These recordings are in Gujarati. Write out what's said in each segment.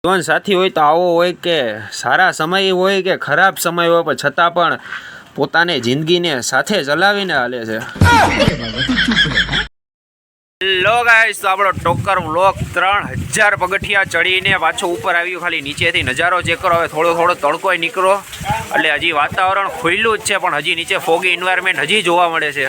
જીવન સાથી હોય તો આવો હોય કે સારા સમય હોય કે ખરાબ સમય હોય, પણ છતાં પણ પોતાની જિંદગીને સાથે ચલાવીને હાલે છે. હેલો ગાઈસ, તો આપણો ટોકર વ્લોગ 3000 પગથિયા ચડીને પાછો ઉપર આવ્યું. ખાલી નીચેથી નજારો ચેક કરો. હવે થોડો થોડો નીકળો એટલે હજી વાતાવરણ ખુલ્લું જ છે, પણ હજી નીચે ફોગી એન્વાયરમેન્ટ હજી જોવા મળે છે.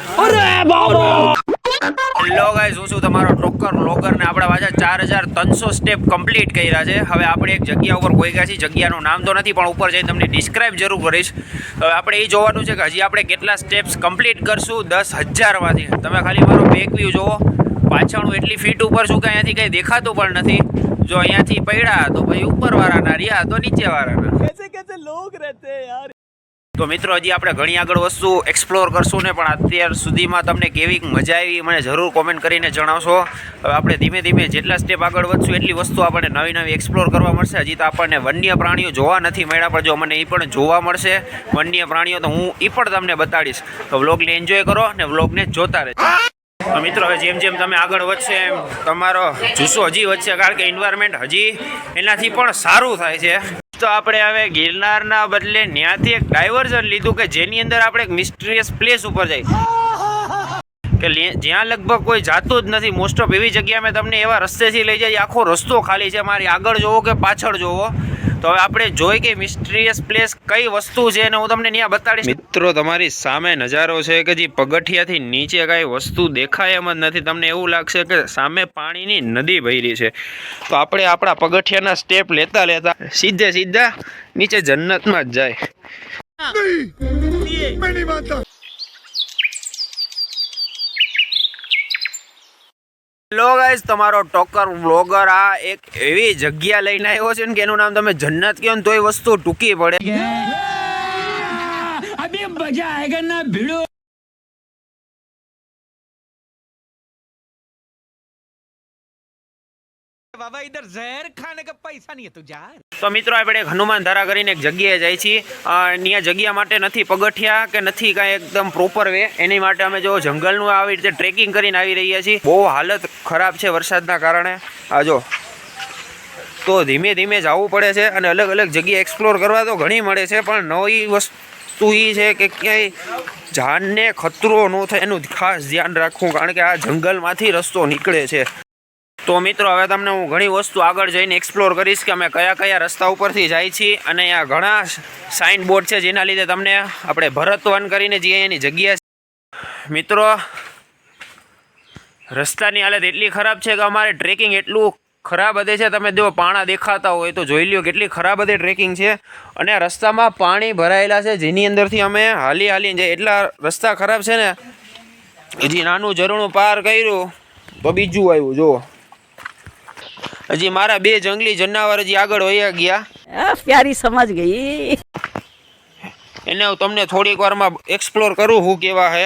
હેલો ગાઈસ, હું છું તમારો ટોકર વ્લોગર ને આપણે પાછા 4300 સ્ટેપ કમ્પ્લીટ કર્યા છે. હવે આપણે એક જગ્યા ઉપર પહોંચ્યા છીએ. જગ્યાનું નામ તો નથી, પણ ઉપર જઈને તમને ડિસ્ક્રાઇબ જરૂર કરીશ. હવે આપણે એ જોવાનું છે કે હજી આપણે કેટલા સ્ટેપ્સ કમ્પ્લીટ કરશું 10,000 માંથી. તમે ખાલી મારો બેક વ્યૂ જોવો. પાછળનું એટલી ફીટ ઉપર છું કે અહીંયાથી કંઈ દેખાતું પણ નથી. જો અહીંયાથી પડ્યા તો ભાઈ ઉપરવાળાના, રહ્યા તો નીચેવાળાના. कैसे लोग रहते हैं यार. તો મિત્રો, હજી આપણે ઘણી આગળ વસ્તુ એક્સપ્લોર કરશું ને, પણ અત્યાર સુધીમાં તમને કેવી મજા આવી મને જરૂર કોમેન્ટ કરીને જણાવશો. હવે આપણે ધીમે ધીમે જેટલા સ્ટેપ આગળ વધશું એટલી વસ્તુ આપણને નવી નવી એક્સપ્લોર કરવા મળશે. હજી તો આપણને વન્ય પ્રાણીઓ જોવા નથી મળ્યા, પણ જો મને એ પણ જોવા મળશે વન્ય પ્રાણીઓ તો હું એ પણ તમને બતાડીશ. તો વ્લોગને એન્જોય કરો ને વ્લોગને જોતા રહેજો. તો મિત્રો, હવે જેમ જેમ તમે આગળ વધશે એમ તમારો જુસ્સો હજી વધશે, કારણ કે એન્વાયરમેન્ટ હજી એનાથી પણ સારું થાય છે. તો આપણે હવે ગિરનારના બદલે ત્યાંથી એક ડાયવર્ઝન લીધું કે જેની અંદર આપણે એક મિસ્ટીરિયસ પ્લેસ ઉપર જઈએ કે જ્યાં લગભગ કોઈ જાતું જ નથી. મોસ્ટ ઓફ એવી જગ્યા મેં તમને એવા રસ્તેથી લઈ જાય, આખો રસ્તો ખાલી છે. મારી આગળ જોવો કે પાછળ જોવો. તો હવે આપણે જોઈ કે મિસ્ટીરિયસ પ્લેસ કઈ વસ્તુ છે અને હું તમને ત્યાં બતાડીશ. મિત્રો, તમારી સામે નજારો છે કે જે પગથિયાથી નીચે કાંઈ વસ્તુ દેખાય એમ જ નથી. તમને એવું લાગશે કે સામે પાણીની નદી વહેરી છે. તો આપણે આપણા પગથિયાના સ્ટેપ લેતા લેતા સીધા નીચે જન્નતમાં જ જાય. હેલો ગાઈસ, તમારો ટોકર વ્લોગર આ એક એવી જગ્યા લઈને આવ્યો છે ને કે એનું નામ તમે જન્નત કહો ને તોય વસ્તુ ટૂંકી પડે. अभी मजा आएगा ना भिड़ो. बाबा इधर जहर खाने का पैसा नहीं है तू जा. તો મિત્રો, આપણે હનુમાન ધારા કરીને એક જગ્યાએ જાય છીએ. અહીંયા જગ્યા માટે નથી પગથિયા કે નથી કાંઈ એકદમ પ્રોપર વે. એની માટે અમે જો જંગલનું આવી રીતે ટ્રેકિંગ કરીને આવી રહ્યા છીએ. બહુ હાલત ખરાબ છે વરસાદના કારણે. આ જો તો ધીમે ધીમે જવું પડે છે અને અલગ અલગ જગ્યા એક્સપ્લોર કરવા તો ઘણી મળે છે, પણ નવી વસ્તુ એ છે કે ક્યાંય જાનને ખતરો ન થાય એનું ખાસ ધ્યાન રાખવું, કારણ કે આ જંગલમાંથી રસ્તો નીકળે છે. તો મિત્રો, હવે તમને હું ઘણી વસ્તુ આગળ જઈને એક્સપ્લોર કરીશ કે અમે કયા કયા રસ્તા ઉપરથી જાય છીએ. અને અહીંયા ઘણા સાઇન બોર્ડ છે જેના લીધે તમને આપણે ભરતવન કરીને જે એની જગ્યા છે. મિત્રો, રસ્તાની હાલત એટલી ખરાબ છે કે અમારે ટ્રેકિંગ એટલું ખરાબ હદે છે. તમે જો પાણા દેખાતા હોય તો જોઈ લ્યો કેટલી ખરાબ હદે ટ્રેકિંગ છે. અને રસ્તામાં પાણી ભરાયેલા છે જેની અંદરથી અમે હાલીને જાય. એટલા રસ્તા ખરાબ છે ને, હજી નાનું ઝરણું પાર કર્યું તો બીજું આવ્યું. જુઓ, હજી મારા 2 જંગલી જનાવર હજી આગળ વયા ગયા. પ્યારી સમજ ગઈ. એને હું તમને થોડીક વારમાં એક્સપ્લોર કરું હું કેવા હે.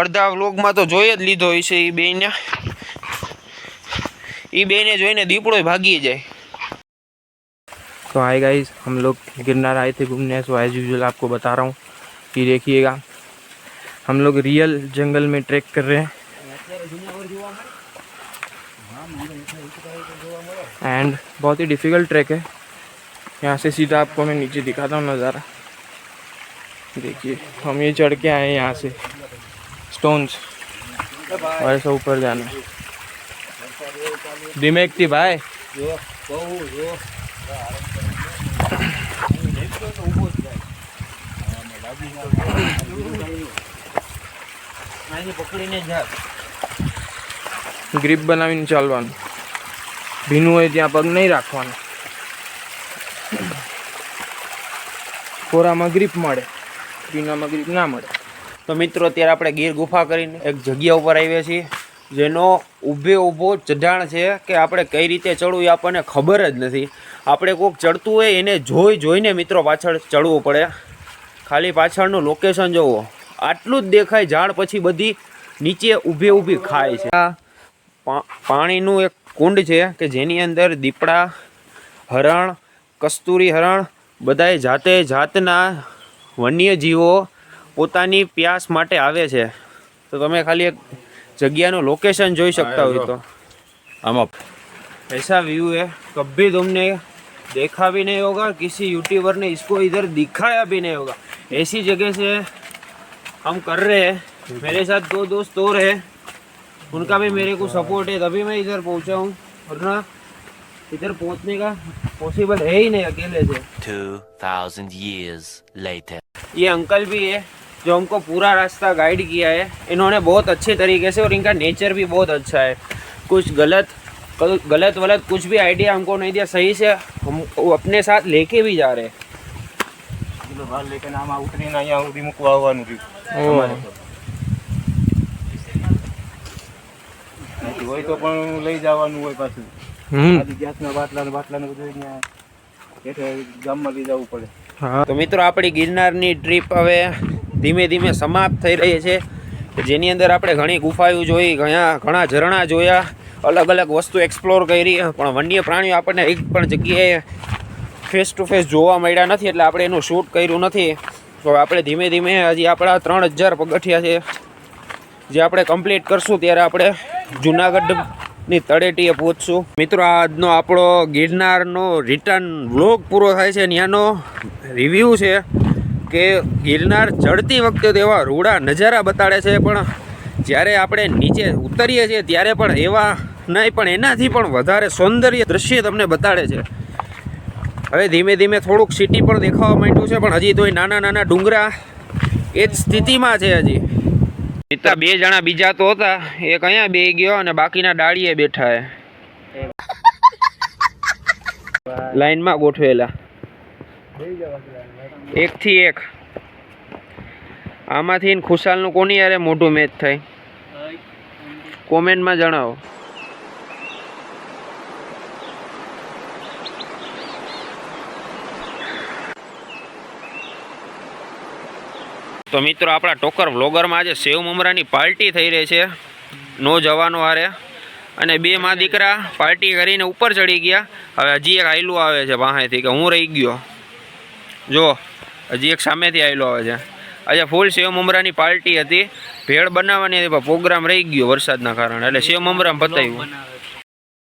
અડધા વ્લોગમાં તો જોઈ જ લીધો હશે. એ બેને જોઈને દીપડો ભાગી જાય. तो हाय गाइस, हम लोग गिरनार आए थे घूमने. सो एज यूजुअल आपको बता रहा हूँ कि देखिएगा हम लोग रियल जंगल में ट्रैक कर रहे हैं. एंड बहुत ही डिफ़िकल्ट ट्रैक है. यहाँ से सीधा आपको मैं नीचे दिखाता हूँ नज़ारा. देखिए, हम ये चढ़ के आए हैं यहाँ से स्टोन्स और ऐसा ऊपर जाना है. दिमेक थी भाई. ગ્રીપ બનાવીને ચાલવાનું. ભીનું હોય ત્યાં પગ નહીં રાખવાનું. કોરામાં ગ્રીપ મળે, ભીનામાં ગ્રીપ ના મળે. તો મિત્રો, અત્યારે આપણે ગીર ગુફા કરીને એક જગ્યા ઉપર આવ્યા છીએ જેનો ઊભો ચઢાણ છે કે આપણે કઈ રીતે ચડવું એ આપણને ખબર જ નથી. આપણે કોઈક ચડતું હોય એને જોઈને મિત્રો પાછળ ચડવું પડે. ખાલી પાછળનું લોકેશન જોવો, આટલું જ દેખાય. ઝાડ પછી બધી નીચે ઊભી ખાય છે. આ પાણીનું એક કુંડ છે કે જેની અંદર દીપડા, હરણ, કસ્તુરી હરણ બધાય જાતના વન્યજીવો પોતાની પ્યાસ માટે આવે છે. તો તમે ખાલી એક જગ્યાનું લોકેશન જોઈ શકતા હોય તો આમાં ऐसा व्यू है, कभी तुमने देखा भी नहीं होगा, किसी यूट्यूबर ने इसको इधर दिखाया भी नहीं होगा। ऐसी जगह से हम कर रहे हैं। मेरे साथ 2 दोस्त और है, उनका भी मेरे को सपोर्ट है, तभी मैं इधर पहुंचा हूँ, वरना इधर पहुंचने का पॉसिबल है ही नहीं अकेले से। 2000 years later. ये अंकल भी है जो हमको पूरा रास्ता गाइड किया है, इन्होंने बहुत अच्छे तरीके से, और इनका नेचर भी बहुत अच्छा है। कुछ गलत कुछ भी आइडिया हमको नहीं दिया, सही से हम वो अपने साथ लेके भी जा रहे हैं। હોય તો પણ લઈ જવાનું હોય પાછું આદિ ગેસના બાટલા બધું અહીંયા હેઠે ગામમાં લઈ જવું પડે. તો મિત્રો આપણી ગિરનારની ટ્રીપ હવે ધીમે ધીમે સમાપ્ત થઈ રહી છે, જેની અંદર આપણે ઘણી ગુફાઓ જોઈ, ઘણા ઝરણા જોયા, અલગ અલગ વસ્તુ એક્સપ્લોર કરી, પણ વન્ય પ્રાણીઓ આપણને એક પણ જગ્યાએ ફેસ ટુ ફેસ જોવા મળ્યા નથી, એટલે આપણે એનું શૂટ કર્યું નથી. તો આપણે ધીમે ધીમે હજી આપણા 3000 પગથિયા છે જે આપણે કમ્પ્લીટ કરશું ત્યારે આપણે જુનાગઢની તળેટીએ પહોંચશું. મિત્રો આજનો આપણો ગિરનારનો રિટર્ન વ્લોગ પૂરો થાય છે. ત્યાંનો રિવ્યૂ છે કે ગિરનાર ચડતી વખતે તો એવા રૂડા નજારા બતાડે છે, પણ જ્યારે આપણે નીચે ઉતરીએ છીએ ત્યારે પણ એવા નહીં, પણ એનાથી પણ વધારે સૌંદર્ય દ્રશ્ય તમને બતાડે છે. હવે ધીમે ધીમે થોડુંક સિટી પણ દેખાવા માંડ્યું છે, પણ હજી તોય નાના નાના ડુંગરા એ જ સ્થિતિમાં છે હજી. મિત્ર 2 જણા બીજા તો હતા, એક અહીંયા બે ગયો અને બાકીના ડાળીએ બેઠા હે, લાઈનમાં ગોઠવેલા 1 થી 1. આમાંથી ખુશાલનું કોની યારે મોટું મેચ થાય કોમેન્ટમાં જણાવો. તો મિત્રો આપણા ટોકર વ્લોગરમાં આજે સેવ મમરાની પાર્ટી થઈ રહી છે, નો જવાનો હારે, અને 2 માં દીકરા પાર્ટી કરીને ઉપર ચડી ગયા. હવે હજી એક આયલું આવે છે વાહેથી કે હું રહી ગયો, જો હજી એક સામેથી આયલું આવે છે. આજે ફૂલ સેવ મમરાની પાર્ટી હતી, ભેળ બનાવવાની હતી, પણ પ્રોગ્રામ રહી ગયો વરસાદના કારણે, એટલે સેવ મમરામ પતાવ્યું.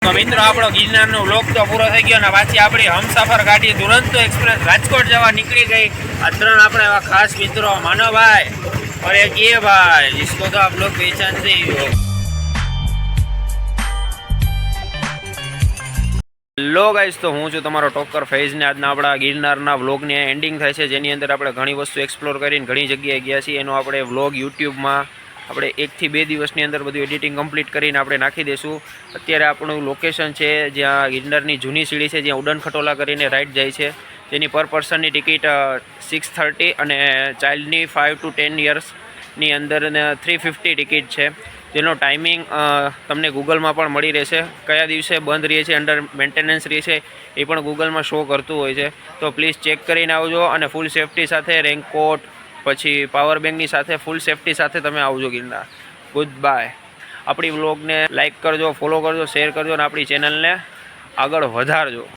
તો મિત્રો આપણો ગિરનારનો વ્લોગ તો પૂરો થઈ ગયો, અને પાછી આપણી હમસફર ગાડી દુરંતો એક્સપ્રેસ રાજકોટ જવા નીકળી ગઈ. આ 3 આપણે એવા ખાસ મિત્રો, માનવભાઈ और एक ये भाई जिसको तो आप लोग पहचानते ही हो. હેલો ગાઈસ, તો હું છું તમારો ટોકર ફૈઝને. આજના આપણા ગિરનારના વ્લોગની એન્ડિંગ થાય છે, જેની અંદર આપણે ઘણી વસ્તુ એક્સપ્લોર કરીને ઘણી જગ્યાએ ગયા છીએ. એનો આપણે વ્લોગ યુટ્યુબમાં આપણે 1 થી 2 દિવસની અંદર બધું એડિટિંગ કમ્પ્લીટ કરીને આપણે નાખી દઈશું. અત્યારે આપણું લોકેશન છે જ્યાં ગિરનારની જૂની સીડી છે, જ્યાં ઉડન ખટોલા કરીને રાઈડ જાય છે, જેની પર પર્સનની ટિકિટ 630 અને ચાઇલ્ડની 5 to 10 યર્સની અંદર 350 ટિકિટ છે. જેનો ટાઈમિંગ તમને ગૂગલમાં પણ મળી રહેશે, કયા દિવસે બંધ રહે છે, અંડર મેન્ટેનન્સ રહે છે, એ પણ ગૂગલમાં શો કરતું હોય છે. તો પ્લીઝ ચેક કરીને આવજો, અને ફૂલ સેફટી સાથે રેનકોટ, પછી પાવર બેંકની સાથે ફૂલ સેફટી સાથે તમે આવજો ગિરનાર. Goodbye. આપણી વ્લોગને લાઇક કરજો, ફોલો કરજો, શેર કરજો, અને આપણી ચેનલને આગળ વધારજો.